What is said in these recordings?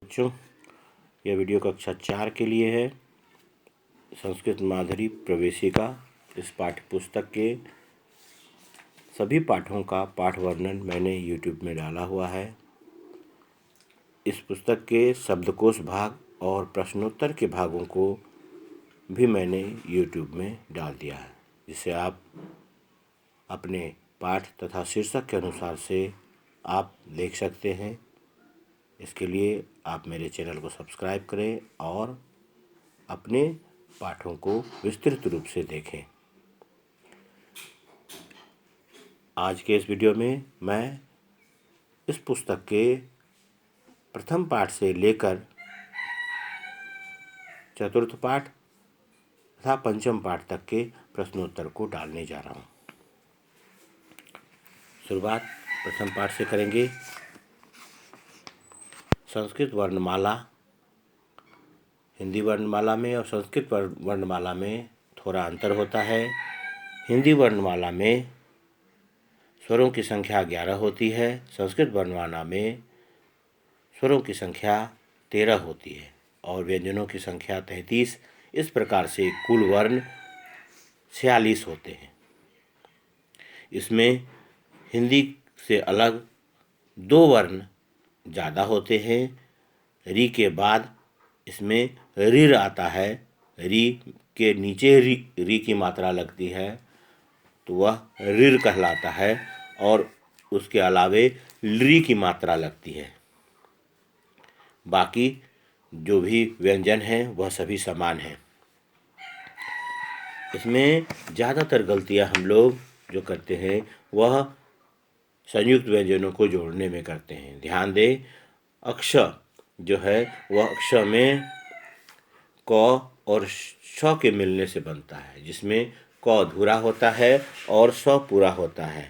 बच्चों, यह वीडियो कक्षा 4 के लिए है। संस्कृत माधुरी प्रवेशिका इस पाठ्य पुस्तक के सभी पाठों का पाठ वर्णन मैंने YouTube में डाला हुआ है। इस पुस्तक के शब्दकोश भाग और प्रश्नोत्तर के भागों को भी मैंने YouTube में डाल दिया है, जिसे आप अपने पाठ तथा शीर्षक के अनुसार से आप देख सकते हैं। इसके लिए आप मेरे चैनल को सब्सक्राइब करें और अपने पाठों को विस्तृत रूप से देखें। आज के इस वीडियो में मैं इस पुस्तक के प्रथम पाठ से लेकर चतुर्थ पाठ तथा पंचम पाठ तक के प्रश्नोत्तर को डालने जा रहा हूँ। शुरुआत प्रथम पाठ से करेंगे। संस्कृत वर्णमाला। हिंदी वर्णमाला में और संस्कृत वर्णमाला में थोड़ा अंतर होता है। हिंदी वर्णमाला में स्वरों की संख्या 11 होती है। संस्कृत वर्णमाला में स्वरों की संख्या 13 होती है और व्यंजनों की संख्या 33। इस प्रकार से कुल वर्ण 46 होते हैं। इसमें हिंदी से अलग 2 वर्ण ज़्यादा होते हैं। री के बाद इसमें ऋ आता है। री के नीचे री की मात्रा लगती है तो वह ऋ कहलाता है और उसके अलावे ली की मात्रा लगती है। बाकी जो भी व्यंजन हैं वह सभी समान हैं। इसमें ज़्यादातर गलतियां हम लोग जो करते हैं वह संयुक्त व्यंजनों को जोड़ने में करते हैं। ध्यान दें, अक्ष जो है वह अक्ष में क और श के मिलने से बनता है, जिसमें क अधूरा होता है और स पूरा होता है।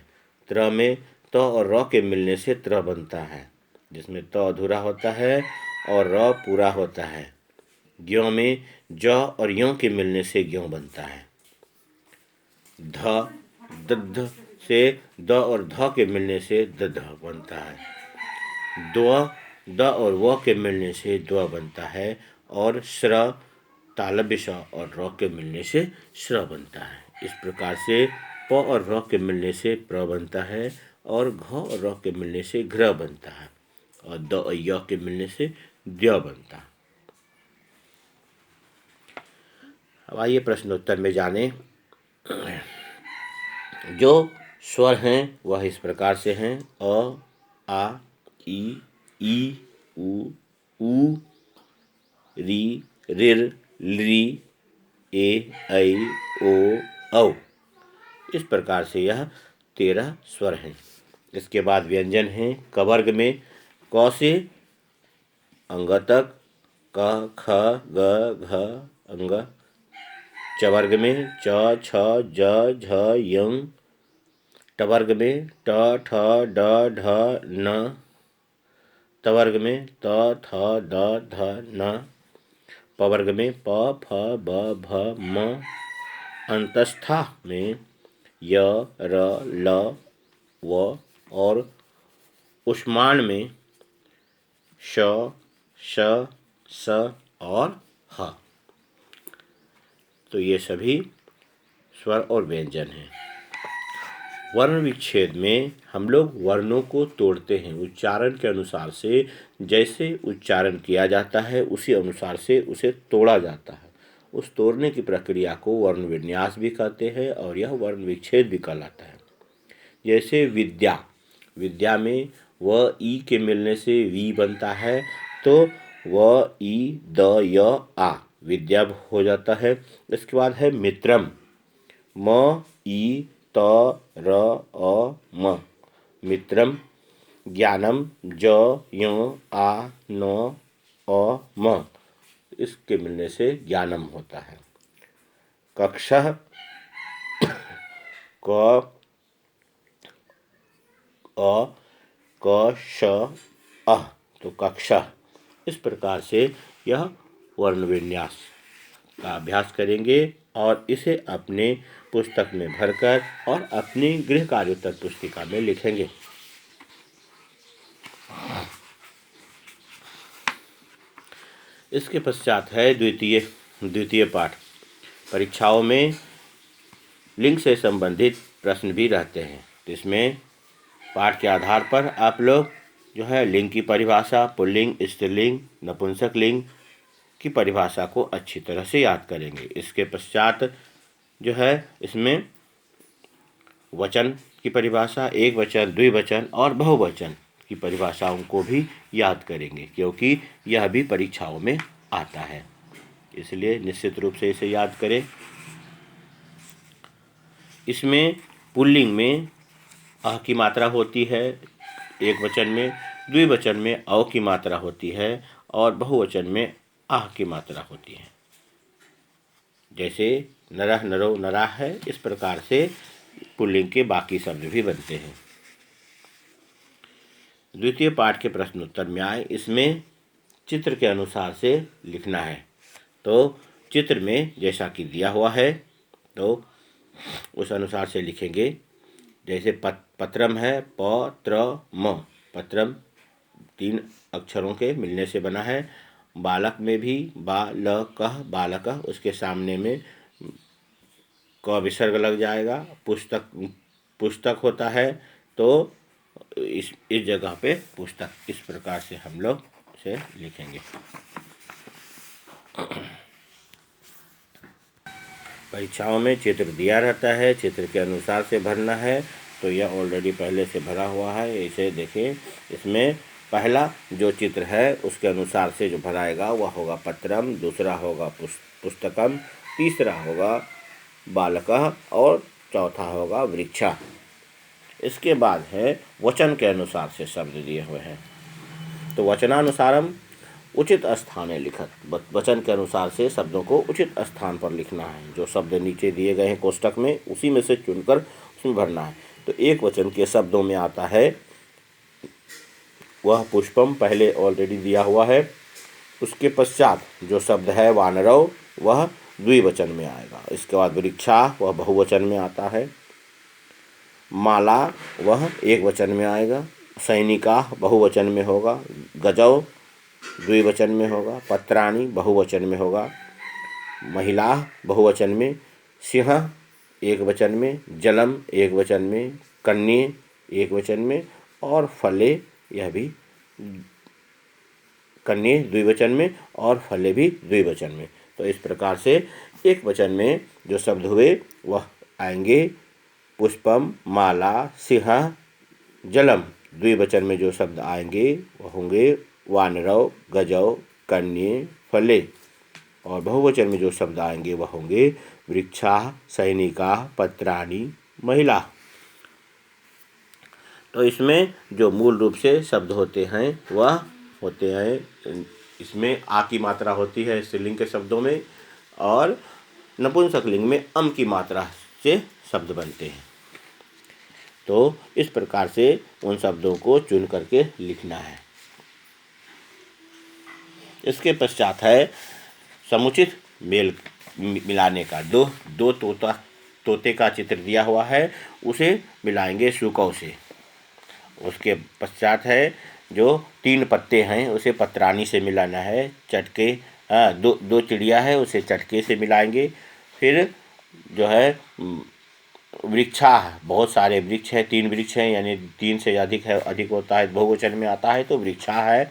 त्र में त और र के मिलने से त्र बनता है, जिसमें त अधूरा होता है और र पूरा होता है। ज्यों में ज और यों के मिलने से ज्यों बनता है। ध दध से द और ध के मिलने से दध बनता है। द्व द और व के मिलने से द्व बनता है और श्र तालव्य श और र के मिलने से श्र बनता है। इस प्रकार से प और र के मिलने से प्र बनता है और घ और र के मिलने से घ्र बनता है और द और य के मिलने से द्य बनता है। अब आइए प्रश्नोत्तर में जानें। जो स्वर हैं वह इस प्रकार से हैं: अ, आ, ई, उ, री, ऋ, लृ, ए, ऐ, ओ, औ। इस प्रकार से यह 13 स्वर हैं। इसके बाद व्यंजन हैं। क वर्ग में क से अंग तक, क, ख, ग, घ, अंग। च वर्ग में च, छ, ज, झ, यं। ट वर्ग में ट, ठ, ड, ढ, न। त वर्ग में त, थ, द, ध, न। प वर्ग में प, फ, ब, भ, म। अंतस्था में य, र, ल, व और उष्माण में श, श, स और ह। तो ये सभी स्वर और व्यंजन हैं। वर्ण विच्छेद में हम लोग वर्णों को तोड़ते हैं उच्चारण के अनुसार से। जैसे उच्चारण किया जाता है उसी अनुसार से उसे तोड़ा जाता है। उस तोड़ने की प्रक्रिया को वर्ण विन्यास भी कहते हैं और यह वर्ण विच्छेद भी कहलाता है। जैसे विद्या, विद्या में व ई के मिलने से वी बनता है तो व ई द य आ विद्या हो जाता है। इसके बाद है मित्रम, म ई त र अ म मित्रम। ज्ञानम, ज य आ न अ म इसके मिलने से ज्ञानम होता है। कक्षः, क अ क श अह तो कक्षः। इस प्रकार से यह वर्ण विन्यास का अभ्यास करेंगे और इसे अपने पुस्तक में भरकर और अपनी गृह कार्योत्तर पुस्तिका में लिखेंगे। इसके पश्चात है द्वितीय पाठ। परीक्षाओं में लिंग से संबंधित प्रश्न भी रहते हैं, तो इसमें पाठ के आधार पर आप लोग जो है लिंग की परिभाषा, पुल्लिंग, स्त्रीलिंग, नपुंसक लिंग की परिभाषा को अच्छी तरह से याद करेंगे। इसके पश्चात जो है इसमें वचन की परिभाषा, एक वचन, द्विवचन और बहुवचन की परिभाषाओं को भी याद करेंगे, क्योंकि यह भी परीक्षाओं में आता है, इसलिए निश्चित रूप से इसे याद करें। इसमें पुल्लिंग में अ की मात्रा होती है एक वचन में, द्विवचन में अ की मात्रा होती है और बहुवचन में आह की मात्रा होती है। जैसे नरः, नरो, नराः है, इस प्रकार से पुल्लिंग के बाकी शब्द भी बनते हैं। द्वितीय पाठ के प्रश्न उत्तर में आए, इसमें चित्र के अनुसार से लिखना है। तो चित्र में जैसा कि दिया हुआ है तो उस अनुसार से लिखेंगे। जैसे पत्रम है, प त्र म, पत्रम 3 अक्षरों के मिलने से बना है। बालक में भी बालकः, बालकः, उसके सामने में क विसर्ग लग जाएगा। पुस्तक होता है तो इस जगह पे पुस्तक, इस प्रकार से हम लोग इसे लिखेंगे। परीक्षाओं में चित्र दिया रहता है, चित्र के अनुसार से भरना है, तो यह ऑलरेडी पहले से भरा हुआ है। इसे देखें, इसमें पहला जो चित्र है उसके अनुसार से जो भराएगा वह होगा पत्रम, दूसरा होगा पुस्तकम, तीसरा होगा बालकः और चौथा होगा वृक्षा। इसके बाद है वचन के अनुसार से शब्द दिए हुए हैं, तो वचनानुसारम उचित स्थाने लिखत, वचन के अनुसार से शब्दों को उचित स्थान पर लिखना है। जो शब्द नीचे दिए गए हैं कोष्टक में, उसी में से चुनकर उसमें भरना है। तो एक वचन के शब्दों में आता है वह पुष्पम, पहले ऑलरेडी दिया हुआ है। उसके पश्चात जो शब्द है वानरव, वह द्विवचन में आएगा। इसके बाद वृक्षा, वह बहुवचन में आता है। माला, वह एक वचन में आएगा। सैनिका बहुवचन में होगा। गजव द्विवचन में होगा। पत्राणी बहुवचन में होगा। महिला बहुवचन में। सिंह एक वचन में। जलम एक वचन में। कन्ये एक वचन में। और फले, यह भी कन्ये द्विवचन में और फले भी द्विवचन में। तो इस प्रकार से एक वचन में जो शब्द हुए वह आएंगे पुष्पम, माला, सिंह, जलम। द्विवचन में जो शब्द आएंगे वह होंगे वानरव, गजव, कन्ये, फले। और बहुवचन में जो शब्द आएंगे वह होंगे वृक्षा, सैनिका, पत्राणी, महिला। तो इसमें जो मूल रूप से शब्द होते हैं वह होते हैं, इसमें आ की मात्रा होती है स्त्रीलिंग के शब्दों में, और नपुंसक लिंग में अम की मात्रा से शब्द बनते हैं। तो इस प्रकार से उन शब्दों को चुन करके लिखना है। इसके पश्चात है समुचित मेल मिलाने का। दो तोते का चित्र दिया हुआ है, उसे मिलाएंगे सुकौ से। उसके पश्चात है जो 3 पत्ते हैं उसे पत्रानी से मिलाना है। चटके, दो चिड़िया है उसे चटके से मिलाएंगे। फिर जो है वृक्षा, बहुत सारे वृक्ष हैं, 3 वृक्ष हैं, यानी 3 से अधिक है, अधिक होता है बहुवचन में आता है तो वृक्षा है।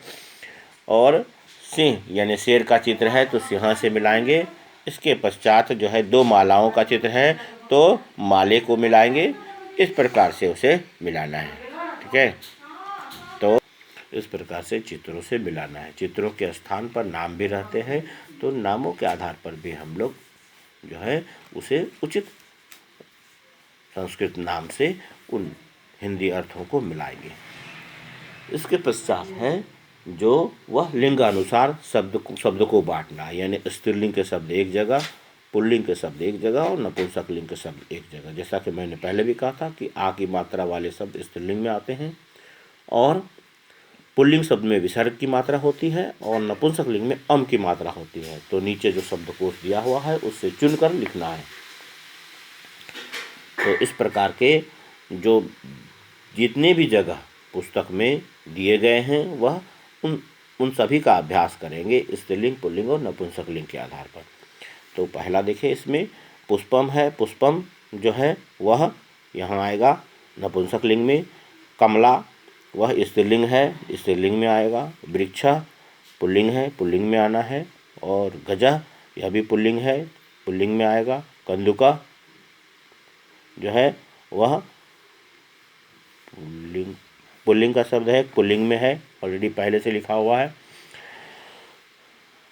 और सिंह यानी शेर का चित्र है तो सिंह से मिलाएंगे। इसके पश्चात जो है 2 मालाओं का चित्र है तो माले को मिलाएंगे। इस प्रकार से उसे मिलाना है, ठीक है। तो इस प्रकार से चित्रों से मिलाना है। चित्रों के स्थान पर नाम भी रहते हैं, तो नामों के आधार पर भी हम लोग जो है उसे उचित संस्कृत नाम से उन हिंदी अर्थों को मिलाएंगे। इसके पश्चात है जो वह लिंगानुसार शब्द को बांटना, यानी स्त्रीलिंग के शब्द एक जगह, पुल्लिंग के शब्द एक जगह और नपुंसक लिंग के शब्द एक जगह। जैसा कि मैंने पहले भी कहा था कि आ की मात्रा वाले शब्द स्त्रीलिंग में आते हैं और पुल्लिंग शब्द में विसर्ग की मात्रा होती है और नपुंसक लिंग में अम की मात्रा होती है। तो नीचे जो शब्दकोश दिया हुआ है उससे चुनकर लिखना है। तो इस प्रकार के जितने भी जगह पुस्तक में दिए गए हैं वह उन उन सभी का अभ्यास करेंगे स्त्रीलिंग, पुल्लिंग और नपुंसकलिंग के आधार पर। तो पहला देखें, इसमें पुष्पम है, पुष्पम जो है वह यहाँ आएगा नपुंसकलिंग में। कमला वह स्त्रीलिंग है, स्त्रीलिंग में आएगा। वृक्ष पुल्लिंग है, पुल्लिंग में आना है। और गजह यह भी पुल्लिंग है, पुल्लिंग में आएगा। कंदुका जो है वह पुल्लिंग का शब्द है, पुल्लिंग में है, ऑलरेडी पहले से लिखा हुआ है।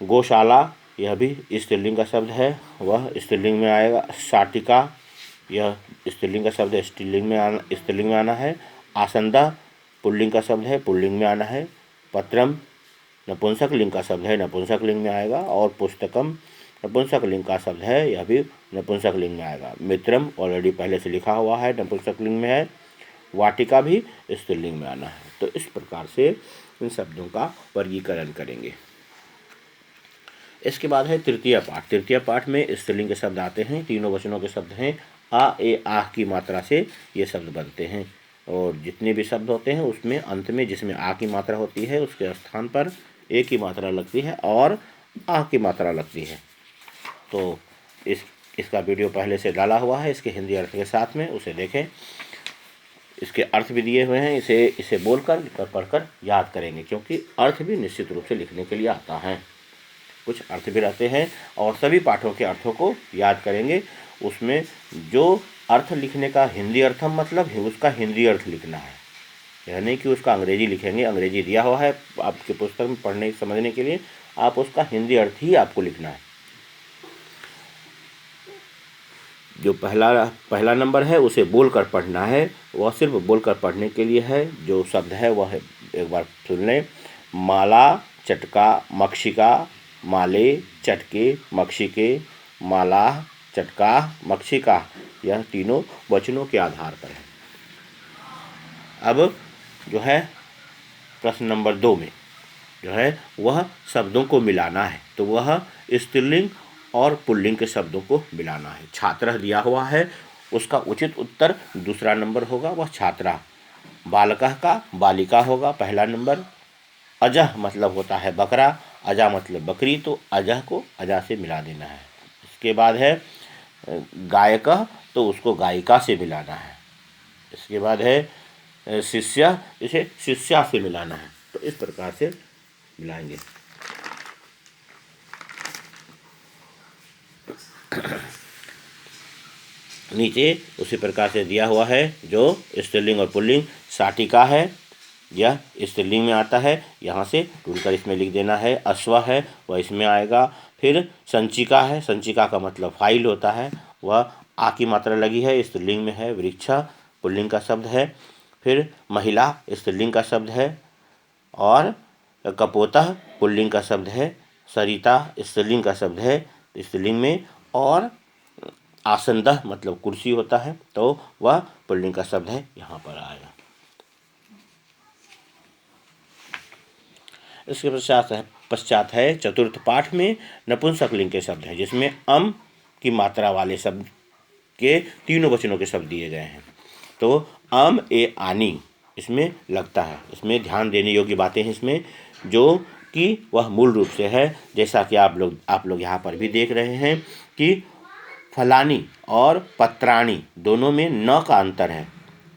गौशाला यह भी स्त्रीलिंग का शब्द है, वह स्त्रीलिंग में आएगा। शाटिका यह स्त्रीलिंग का शब्द है, स्त्रीलिंग में आना है। आसंदा पुल्लिंग का शब्द है, पुल्लिंग में आना है। पत्रम नपुंसकलिंग का शब्द है, नपुंसकलिंग में आएगा। और पुस्तकम नपुंसकलिंग का शब्द है, यह भी नपुंसकलिंग में आएगा। मित्रम ऑलरेडी पहले से लिखा हुआ है, नपुंसकलिंग में है। वाटिका भी स्त्रीलिंग में आना है। तो इस प्रकार से इन शब्दों का वर्गीकरण करेंगे। इसके बाद है तृतीय पाठ। तृतीय पाठ में स्त्रीलिंग के शब्द आते हैं, तीनों वचनों के शब्द हैं। आ ए आह की मात्रा से ये शब्द बनते हैं। और जितने भी शब्द होते हैं उसमें अंत में जिसमें आ की मात्रा होती है उसके स्थान पर ए की मात्रा लगती है और आ की मात्रा लगती है। तो इसका वीडियो पहले से डाला हुआ है, इसके हिंदी अर्थ के साथ में, उसे देखें। इसके अर्थ भी दिए हुए हैं, इसे बोलकर पढ़कर याद करेंगे, क्योंकि अर्थ भी निश्चित रूप से लिखने के लिए आता है। कुछ अर्थ भी रहते हैं और सभी पाठों के अर्थों को याद करेंगे। उसमें जो अर्थ लिखने का हिंदी अर्थम मतलब है उसका हिंदी अर्थ लिखना है, यह नहीं कि उसका अंग्रेजी लिखेंगे। अंग्रेजी दिया हुआ है आपके पुस्तक में पढ़ने समझने के लिए, आप उसका हिंदी अर्थ ही आपको लिखना है। जो पहला नंबर है उसे बोलकर पढ़ना है, वह सिर्फ बोलकर पढ़ने के लिए है। जो शब्द है वह एक बार सुन लें। माला, चटका, मक्षिका, माले, चटके, मक्षिके, माला, चटका, मक्षिका, यह तीनों वचनों के आधार पर है। अब जो है प्रश्न नंबर 2 में जो है वह शब्दों को मिलाना है। तो वह स्त्रीलिंग और पुल्लिंग के शब्दों को मिलाना है। छात्र दिया हुआ है, उसका उचित उत्तर दूसरा नंबर होगा, वह छात्रा। बालकः का बालिका होगा पहला नंबर। अजह मतलब होता है बकरा, अजा मतलब बकरी, तो अजह को अजा से मिला देना है। इसके बाद है गायकः, तो उसको गायिका से मिलाना है। इसके बाद है शिष्य, इसे शिष्या से मिलाना है। तो इस प्रकार से मिलाएंगे। नीचे उसी प्रकार से दिया हुआ है जो स्त्रीलिंग और पुल्लिंग। शाटिका है, यह स्त्रीलिंग में आता है, यहाँ से ढूंढकर इसमें लिख देना है। अश्व है, वह इसमें आएगा। फिर संचिका है, संचिका का मतलब फाइल होता है, वह आ की मात्रा लगी है, स्त्रीलिंग में है। वृक्ष पुल्लिंग का शब्द है। फिर महिला स्त्रीलिंग का शब्द है। और कपोतः पुल्लिंग का शब्द है। सरिता स्त्रीलिंग का शब्द है, स्त्रीलिंग में। और आसंदः मतलब कुर्सी होता है, तो वह पुल्लिंग का शब्द है, यहाँ पर आएगा। इसके पश्चात है चतुर्थ पाठ में नपुंसकलिंग के शब्द हैं, जिसमें अम की मात्रा वाले शब्द के तीनों वचनों के शब्द दिए गए हैं। तो अम ए आनी इसमें लगता है। इसमें ध्यान देने योग्य बातें हैं इसमें, जो कि वह मूल रूप से है, जैसा कि आप लोग यहाँ पर भी देख रहे हैं कि फलानी और पत्राणी दोनों में न का अंतर है।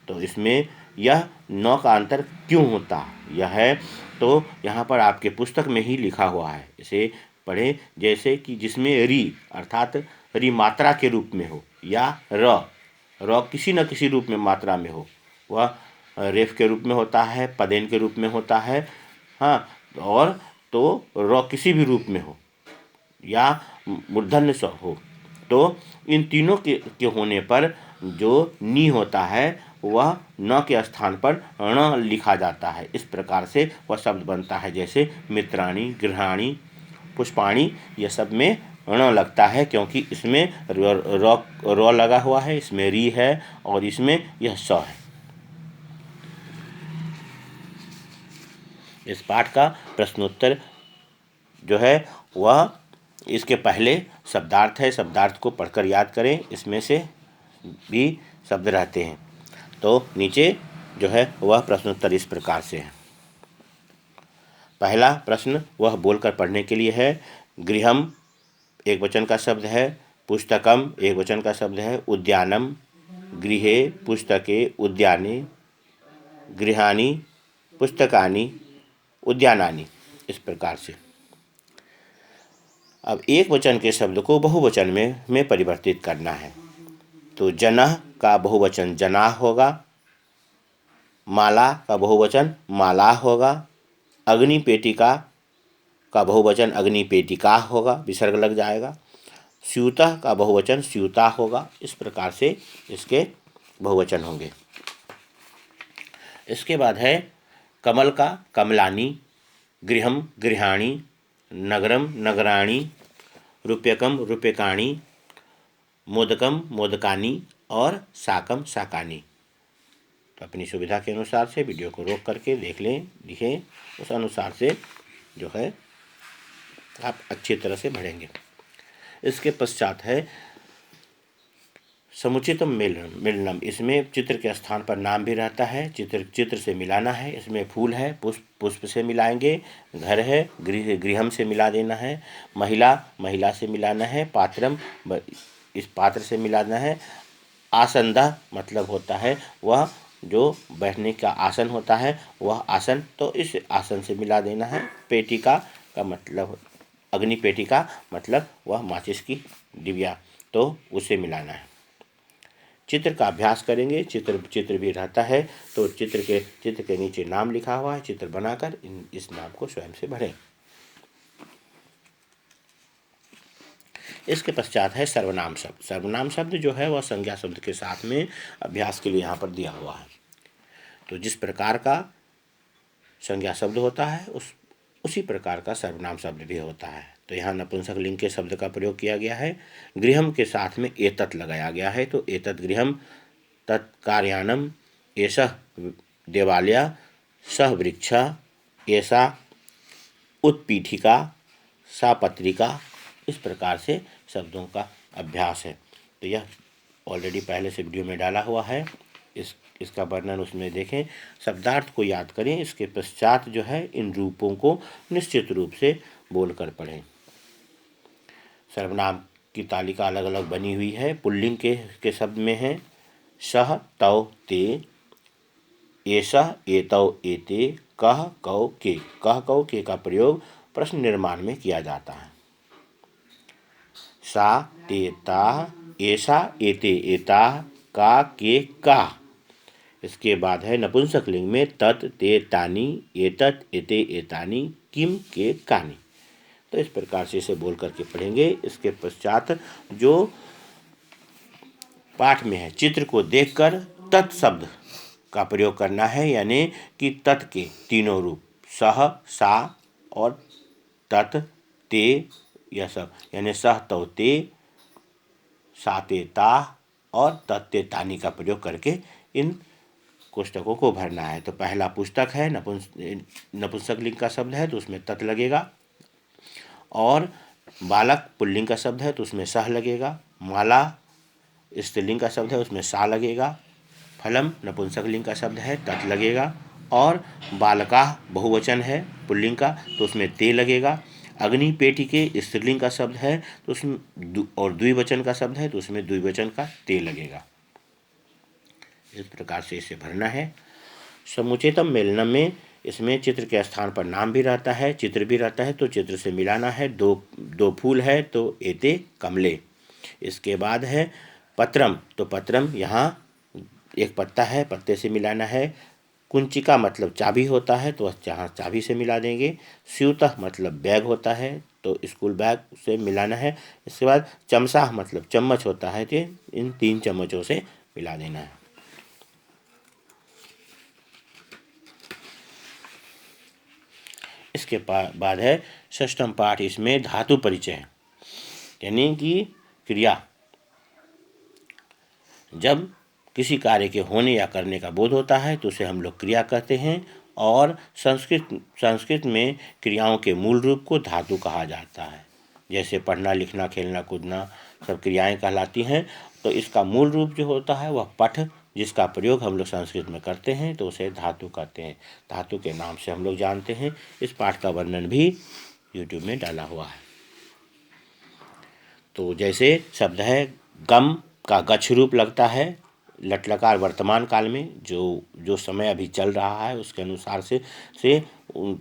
तो इसमें यह न का अंतर क्यों होता यह है, तो यहाँ पर आपके पुस्तक में ही लिखा हुआ है, इसे पढ़ें। जैसे कि जिसमें री अर्थात री मात्रा के रूप में हो, या र किसी न किसी रूप में मात्रा में हो, वह रेफ के रूप में होता है, पदेन के रूप में होता है, हाँ। और तो र किसी भी रूप में हो या मूर्धन्य स हो, तो इन तीनों के होने पर जो नी होता है वह न के स्थान पर ण लिखा जाता है। इस प्रकार से वह शब्द बनता है, जैसे मित्राणी, गृहाणी, पुष्पाणी, यह सब में ण लगता है, क्योंकि इसमें र लगा हुआ है, इसमें री है और इसमें यह स है। इस पाठ का प्रश्नोत्तर जो है वह इसके पहले शब्दार्थ है, शब्दार्थ को पढ़कर याद करें, इसमें से भी शब्द रहते हैं। तो नीचे जो है वह प्रश्नोत्तर इस प्रकार से है। पहला प्रश्न वह बोलकर पढ़ने के लिए है। गृहम एक वचन का शब्द है, पुस्तकम एक वचन का शब्द है, उद्यानम गृहे पुस्तके उद्याने, गृहानि पुस्तकानि उद्यानानि, इस प्रकार से। अब एक वचन के शब्द को बहुवचन में परिवर्तित करना है। तो जनः का बहुवचन जनाः होगा, माला का बहुवचन मालाः होगा, अग्निपेटिका का बहुवचन अग्निपेटिका होगा, विसर्ग लग जाएगा, स्यूतः का बहुवचन स्यूता होगा। इस प्रकार से इसके बहुवचन होंगे। इसके बाद है कमल का कमलानी, गृहम गृहाणि, नगरम नगराणि, रूप्यकम रूप्यकाणि, मोदकम मोदकानि और साकम साकानि। तो अपनी सुविधा के अनुसार से वीडियो को रोक करके देख लें, लिखें, उस अनुसार से जो है आप अच्छी तरह से पढ़ेंगे। इसके पश्चात है समुचितम मिलनम। इसमें चित्र के स्थान पर नाम भी रहता है, चित्र से मिलाना है। इसमें फूल है, पुष्प से मिलाएंगे, घर है, गृहम से मिला देना है, महिला से मिलाना है, पात्रम इस पात्र से मिलाना है, आसंदा मतलब होता है वह जो बैठने का आसन होता है वह आसन, तो इस आसन से मिला देना है। पेटिका का मतलब अग्निपेटिका मतलब वह माचिस की डिबिया, तो उसे मिलाना है। चित्र का अभ्यास करेंगे। चित्र भी रहता है, तो चित्र के नीचे नाम लिखा हुआ है, चित्र बनाकर इस नाम को स्वयं से भरें। इसके पश्चात है सर्वनाम शब्द। सर्वनाम शब्द जो है वह संज्ञा शब्द के साथ में अभ्यास के लिए यहाँ पर दिया हुआ है। तो जिस प्रकार का संज्ञा शब्द होता है उसी प्रकार का सर्वनाम शब्द भी होता है। तो यहाँ नपुंसक लिंग के शब्द का प्रयोग किया गया है। गृहम के साथ में एतत् लगाया गया है, तो एतत् गृहम, तत्कार्यानम, एषः देवालय, सह वृक्षा, ऐसा उत्पीठिका, सा पत्रिका, इस प्रकार से शब्दों का अभ्यास है। तो यह ऑलरेडी पहले से वीडियो में डाला हुआ है, इसका वर्णन उसमें देखें, शब्दार्थ को याद करें। इसके पश्चात जो है इन रूपों को निश्चित रूप से बोलकर पढ़ें। सर्वनाम की तालिका अलग अलग बनी हुई है। पुल्लिंग के शब्द में है सह तौ ते, एषः एतौ एते, कह कौ के। कह कौ के का प्रयोग प्रश्न निर्माण में किया जाता है। सा ते ता, ऐसा एते एता, का के का। इसके बाद है नपुंसक लिंग में तत् ते तानि, एतत् एते एतानि, किम के कानि। तो इस प्रकार से इसे बोल करके पढ़ेंगे। इसके पश्चात जो पाठ में है, चित्र को देखकर तत् शब्द का प्रयोग करना है, यानी कि तत् के तीनों रूप सह, सा और तत्, ते, यह सब, यानी सह तौ ते, सा ते ता और तत् ते तानि का प्रयोग करके इन कोष्टकों को भरना है। तो पहला पुस्तक है, नपुंसक लिंग का शब्द है तो उसमें तत् लगेगा, और बालक पुल्लिंग का शब्द है तो उसमें सह लगेगा, माला स्त्रीलिंग का शब्द है उसमें सा लगेगा, फलम नपुंसक लिंग का शब्द है तत् लगेगा, और बालका बहुवचन है पुल्लिंग का तो उसमें ते लगेगा, अग्नि पेटिके स्त्रीलिंग का शब्द है तो उसमें और द्विवचन का शब्द है तो उसमें द्विवचन का ते लगेगा। इस प्रकार से इसे भरना है। समुचितम मेलनम में इसमें चित्र के स्थान पर नाम भी रहता है, चित्र भी रहता है, तो चित्र से मिलाना है। दो फूल है तो एते कमले। इसके बाद है पत्रम, तो पत्रम यहाँ एक पत्ता है, पत्ते से मिलाना है। कुंचिका मतलब चाबी होता है तो जहाँ चाबी से मिला देंगे। स्यूतः मतलब बैग होता है तो स्कूल बैग से मिलाना है। इसके बाद चमसा मतलब चम्मच होता है तो इन 3 चम्मचों से मिला देना है। इसके बाद है षष्ठम पाठ। इसमें धातु परिचय, यानी कि क्रिया। जब किसी कार्य के होने या करने का बोध होता है तो उसे हम लोग क्रिया कहते हैं, और संस्कृत में क्रियाओं के मूल रूप को धातु कहा जाता है। जैसे पढ़ना, लिखना, खेलना, कूदना सब क्रियाएं कहलाती हैं। तो इसका मूल रूप जो होता है वह पठ, जिसका प्रयोग हम लोग संस्कृत में करते हैं तो उसे धातु कहते हैं। धातु के नाम से हम लोग जानते हैं। इस पाठ का वर्णन भी यूट्यूब में डाला हुआ है। तो जैसे शब्द है गम का गच्छ रूप लगता है लट्लकार वर्तमान काल में जो समय अभी चल रहा है उसके अनुसार से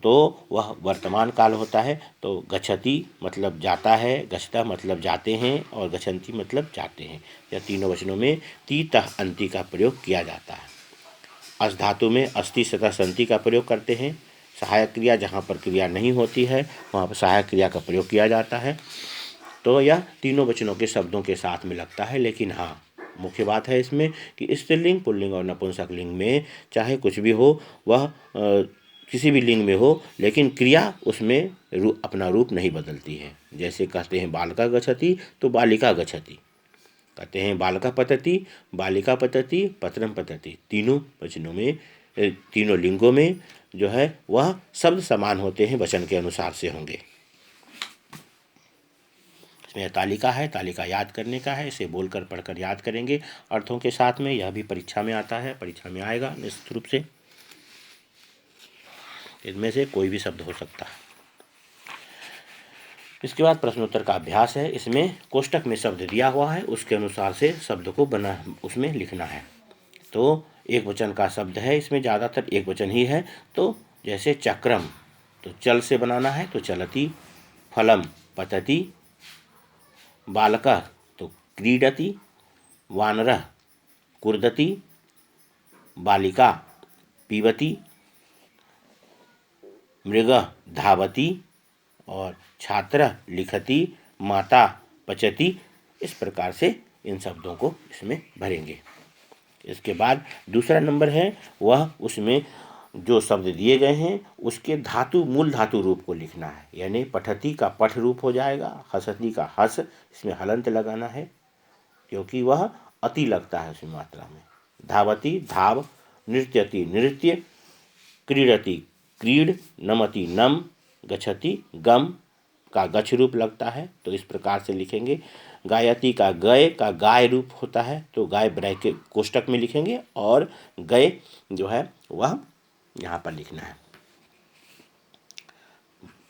तो वह वर्तमान काल होता है। तो गच्छति मतलब जाता है, गच्छता मतलब जाते हैं और गच्छन्ति मतलब जाते हैं। यह तीनों वचनों में ती तः अंति का प्रयोग किया जाता है। अस धातु में अस्ति सतह संति का प्रयोग करते हैं। सहायक क्रिया जहाँ पर क्रिया नहीं होती है वहाँ पर सहायक क्रिया का प्रयोग किया जाता है। तो यह तीनों वचनों के शब्दों के साथ में लगता है। लेकिन हाँ, मुख्य बात है इसमें कि स्त्रीलिंग, पुल्लिंग और नपुंसक लिंग में चाहे कुछ भी हो, वह किसी भी लिंग में हो, लेकिन क्रिया उसमें अपना रूप नहीं बदलती है। जैसे कहते हैं बालिका गच्छति तो बालिका गच्छति, कहते हैं बालिका पतति, बालिका पतति, पत्रम पतति। तीनों वचनों में, तीनों लिंगों में जो है वह शब्द समान होते हैं, वचन के अनुसार से होंगे। इसमें तालिका है, तालिका याद करने का है। इसे बोलकर पढ़कर याद करेंगे अर्थों के साथ में। यह भी परीक्षा में आता है, परीक्षा में आएगा निश्चित रूप से। इनमें से कोई भी शब्द हो सकता है। इसके बाद प्रश्नोत्तर का अभ्यास है। इसमें कोष्टक में शब्द दिया हुआ है, उसके अनुसार से शब्द को उसमें लिखना है। तो एक वचन का शब्द है, इसमें ज़्यादातर एक वचन ही है। तो जैसे चक्रम, तो चल से बनाना है तो चलती। फलम पतति, बालकः तो क्रीडति, वानरः कुर्दति, बालिका पीबती, मृगः धावति और छात्रः लिखति, माता पचति। इस प्रकार से इन शब्दों को इसमें भरेंगे। इसके बाद दूसरा नंबर है, वह उसमें जो शब्द दिए गए हैं उसके धातु, मूल धातु रूप को लिखना है। यानी पठति का पठ रूप हो जाएगा, हसति का हस, इसमें हलंत लगाना है क्योंकि वह अति लगता है उसमें मात्रा में। धावति धाव, नृत्यति नृत्य, क्रीडति क्रीड, नमति नम, गच्छति गम का गच्छ रूप लगता है तो इस प्रकार से लिखेंगे। गायति का गय का गाय रूप होता है तो गाय ब्रैकेट कोष्टक में लिखेंगे और गय जो है वह यहाँ पर लिखना है।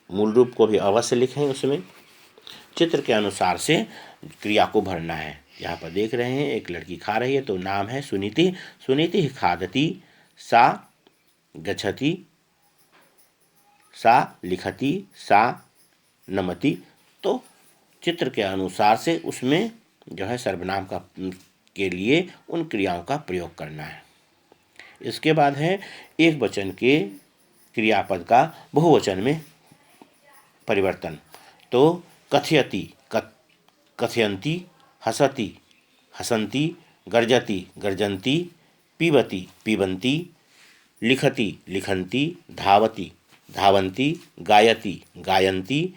मूल रूप को भी अवश्य लिखें उसमें। चित्र के अनुसार से क्रिया को भरना है। यहाँ पर देख रहे हैं एक लड़की खा रही है तो नाम है सुनीति। सुनीति खादति, सा गच्छति, सा लिखति, सा नमति। तो चित्र के अनुसार से उसमें जो है सर्वनाम का के लिए उन क्रियाओं का प्रयोग करना है। इसके बाद है एक वचन के क्रियापद का बहुवचन में परिवर्तन। तो कथयति कथयन्ति, हसति हसन्ति, गर्जति गर्जन्ति, पीबति पीबन्ति, लिखति लिखन्ति, धावति धावन्ति, गायति गायन्ति,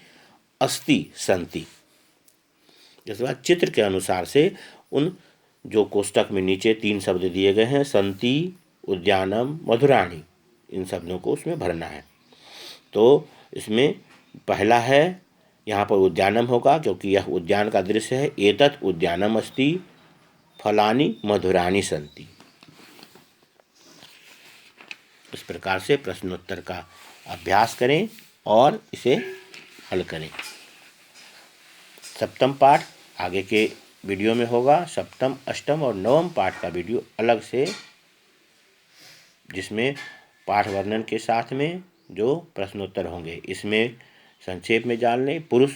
अस्ति सन्ति। इसके बाद चित्र के अनुसार से उन जो कोष्टक में नीचे 3 शब्द दिए गए हैं, सन्ति, उद्यानम, मधुराणी, इन शब्दों को उसमें भरना है। तो इसमें पहला है यहाँ पर उद्यानम होगा क्योंकि यह उद्यान का दृश्य है। एतत् उद्यानम अस्ति, फलानि मधुराणि सन्ति। इस प्रकार से प्रश्नोत्तर का अभ्यास करें और इसे हल करें। सप्तम पाठ आगे के वीडियो में होगा। सप्तम, अष्टम और नवम पाठ का वीडियो अलग से, जिसमें पाठ वर्णन के साथ में जो प्रश्नोत्तर होंगे। इसमें संक्षेप में जान लें, पुरुष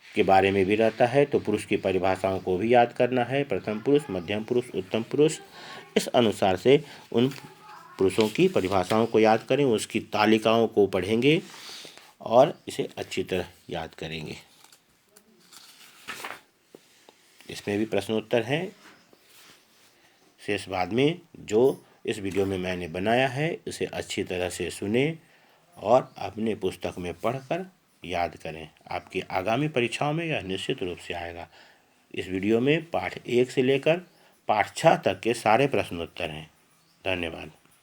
के बारे में भी रहता है तो पुरुष की परिभाषाओं को भी याद करना है। प्रथम पुरुष, मध्यम पुरुष, उत्तम पुरुष। इस अनुसार से उन पुरुषों की परिभाषाओं को याद करें, उसकी तालिकाओं को पढ़ेंगे और इसे अच्छी तरह याद करेंगे। इसमें भी प्रश्नोत्तर हैं शेष बाद में। जो इस वीडियो में मैंने बनाया है इसे अच्छी तरह से सुने और अपने पुस्तक में पढ़कर याद करें। आपकी आगामी परीक्षाओं में यह निश्चित रूप से आएगा। इस वीडियो में पाठ 1 से लेकर पाठ 6 तक के सारे प्रश्नोत्तर हैं। धन्यवाद।